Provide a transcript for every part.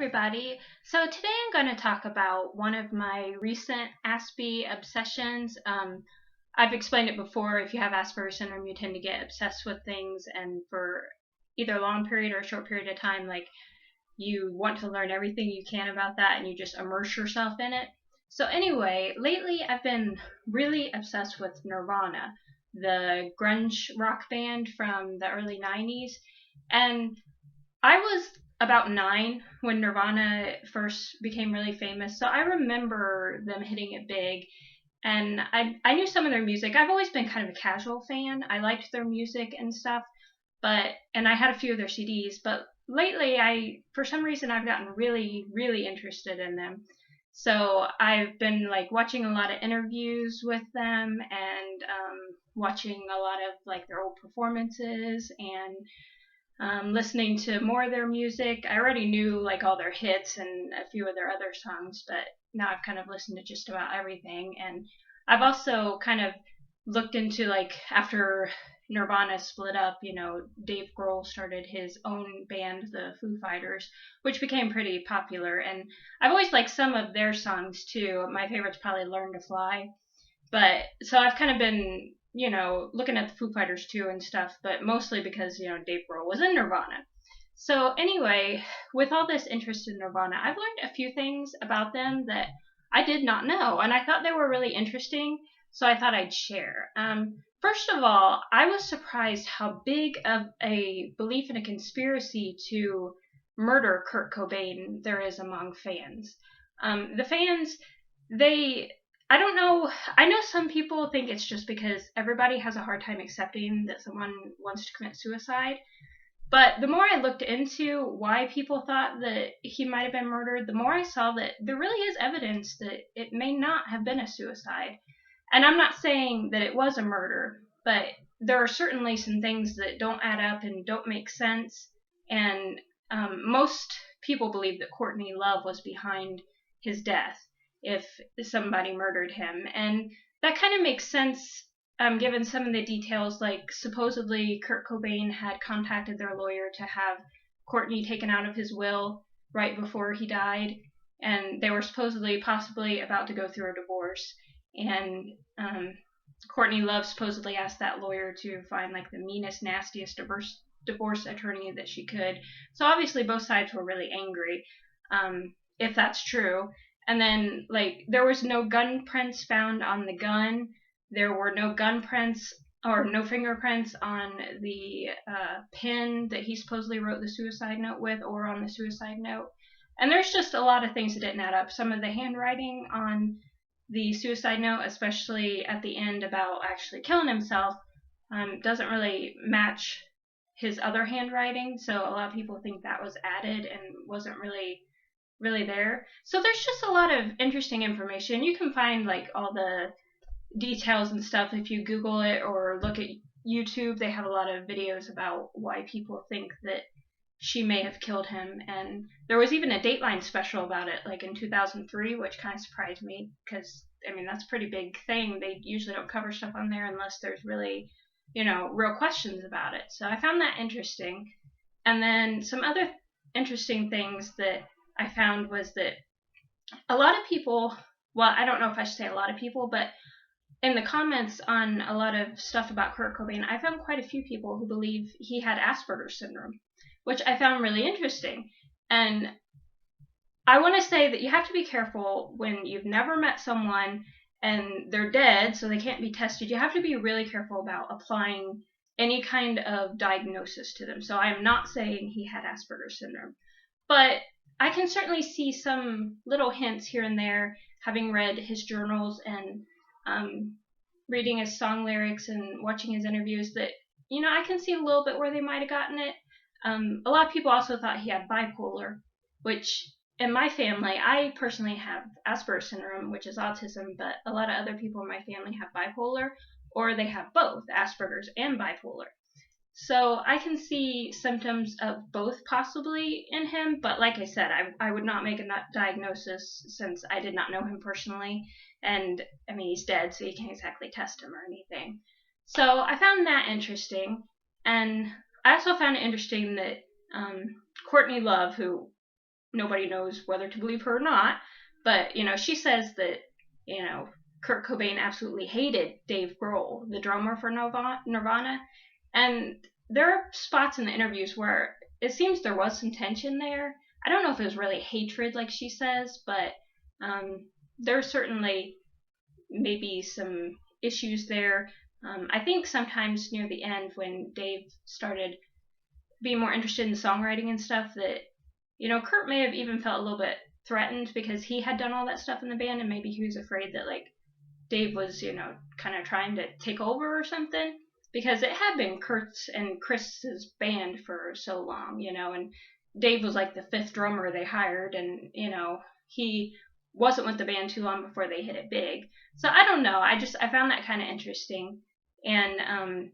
everybody. So today I'm going to talk about one of my recent Aspie obsessions. I've explained it before. If you have Asperger's syndrome, you tend to get obsessed with things, and for either a long period or a short period of time, like you want to learn everything you can about that, and you just immerse yourself in it. So anyway, lately I've been really obsessed with Nirvana, the grunge rock band from the early 90's, and I was about 9 when Nirvana first became really famous, so I remember them hitting it big. And I knew some of their music. I've always been kind of a casual fan. I liked their music and stuff, and I had a few of their CDs. But lately, for some reason, I've gotten really, really interested in them. So I've been like watching a lot of interviews with them and watching a lot of like their old performances and listening to more of their music. I already knew like all their hits and a few of their other songs, but now I've kind of listened to just about everything. And I've also kind of looked into like after Nirvana split up, Dave Grohl started his own band, the Foo Fighters, which became pretty popular. And I've always liked some of their songs too. My favorite's probably Learn to Fly. But so I've kind of been, looking at the Foo Fighters too and stuff, but mostly because, Dave Grohl was in Nirvana. So anyway, with all this interest in Nirvana, I've learned a few things about them that I did not know, and I thought they were really interesting, so I thought I'd share. First of all, I was surprised how big of a belief in a conspiracy to murder Kurt Cobain there is among fans. The fans, they I don't know. I know some people think it's just because everybody has a hard time accepting that someone wants to commit suicide. But the more I looked into why people thought that he might have been murdered, the more I saw that there really is evidence that it may not have been a suicide. And I'm not saying that it was a murder, but there are certainly some things that don't add up and don't make sense. And most people believe that Courtney Love was behind his death if somebody murdered him. And that kind of makes sense given some of the details, like supposedly Kurt Cobain had contacted their lawyer to have Courtney taken out of his will right before he died, and they were supposedly possibly about to go through a divorce. And Courtney Love supposedly asked that lawyer to find like the meanest, nastiest divorce attorney that she could. So obviously both sides were really angry, if that's true. And then, like, there was no gun prints found on the gun. There were no gun prints or no fingerprints on the pen that he supposedly wrote the suicide note with or on the suicide note. And there's just a lot of things that didn't add up. Some of the handwriting on the suicide note, especially at the end about actually killing himself, doesn't really match his other handwriting. So a lot of people think that was added and wasn't really there. So there's just a lot of interesting information. You can find like all the details and stuff if you Google it or look at YouTube. They have a lot of videos about why people think that she may have killed him. And there was even a Dateline special about it, like in 2003, which kind of surprised me because, I mean, that's a pretty big thing. They usually don't cover stuff on there unless there's really, real questions about it. So I found that interesting. And then some other interesting things that I found was that a lot of people, well, I don't know if I should say a lot of people, but in the comments on a lot of stuff about Kurt Cobain, I found quite a few people who believe he had Asperger's syndrome, which I found really interesting. And I want to say that you have to be careful when you've never met someone and they're dead, so they can't be tested. You have to be really careful about applying any kind of diagnosis to them. So I am not saying he had Asperger's syndrome, but I can certainly see some little hints here and there, having read his journals and reading his song lyrics and watching his interviews, that, I can see a little bit where they might have gotten it. A lot of people also thought he had bipolar, which in my family, I personally have Asperger's syndrome, which is autism, but a lot of other people in my family have bipolar, or they have both, Asperger's and bipolar. So I can see symptoms of both possibly in him, but like I said, I would not make a diagnosis since I did not know him personally, and I mean, he's dead, so you can't exactly test him or anything. So I found that interesting, and I also found it interesting that Courtney Love, who nobody knows whether to believe her or not. But, she says that, Kurt Cobain absolutely hated Dave Grohl, the drummer for Nirvana. And there are spots in the interviews where it seems there was some tension there. I don't know if it was really hatred like she says, but there's certainly maybe some issues there. I think sometimes near the end when Dave started being more interested in songwriting and stuff that, Kurt may have even felt a little bit threatened because he had done all that stuff in the band and maybe he was afraid that like Dave was, kind of trying to take over or something because it had been Kurt's and Chris's band for so long, and Dave was like the fifth drummer they hired and, he wasn't with the band too long before they hit it big. So I don't know. I found that kind of interesting. And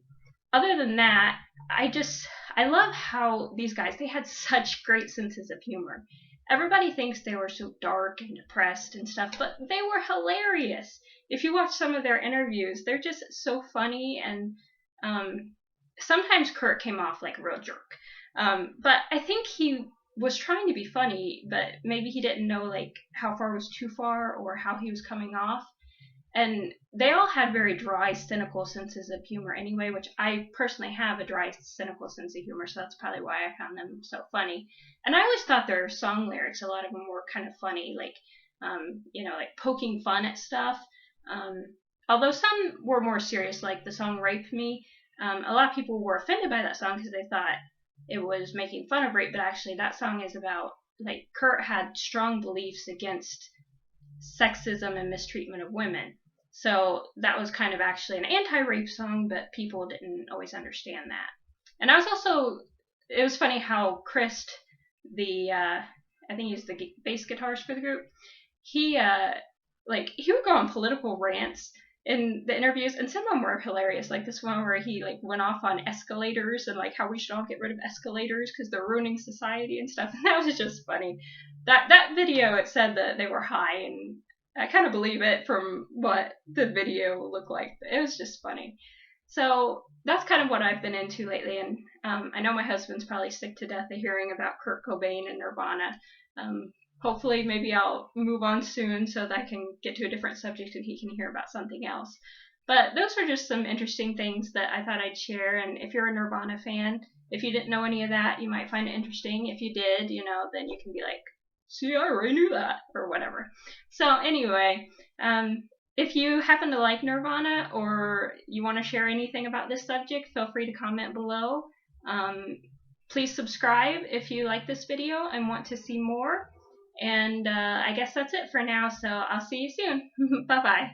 other than that, I love how these guys, they had such great senses of humor. Everybody thinks they were so dark and depressed and stuff, but they were hilarious. If you watch some of their interviews, they're just so funny, and sometimes Kurt came off like a real jerk. But I think he was trying to be funny, but maybe he didn't know like how far was too far or how he was coming off. And they all had very dry, cynical senses of humor anyway, which I personally have a dry, cynical sense of humor, so that's probably why I found them so funny. And I always thought their song lyrics, a lot of them were kind of funny, like, like poking fun at stuff. Although some were more serious, like the song Rape Me. A lot of people were offended by that song because they thought it was making fun of rape, but actually that song is about, like, Kurt had strong beliefs against sexism and mistreatment of women. So that was kind of actually an anti-rape song, but people didn't always understand that. And it was funny how Chris, I think he's the bass guitarist for the group, he would go on political rants in the interviews, and some of them were hilarious. Like this one where he like went off on escalators and like how we should all get rid of escalators because they're ruining society and stuff. And that was just funny. That video, it said that they were high, and I kind of believe it from what the video looked like. It was just funny. So that's kind of what I've been into lately, and I know my husband's probably sick to death of hearing about Kurt Cobain and Nirvana. Hopefully maybe I'll move on soon so that I can get to a different subject and he can hear about something else. But those are just some interesting things that I thought I'd share, and if you're a Nirvana fan, if you didn't know any of that, you might find it interesting. If you did, then you can be like, see, I already knew that, or whatever. So anyway, if you happen to like Nirvana or you want to share anything about this subject, feel free to comment below. Please subscribe if you like this video and want to see more. And I guess that's it for now, so I'll see you soon. Bye-bye.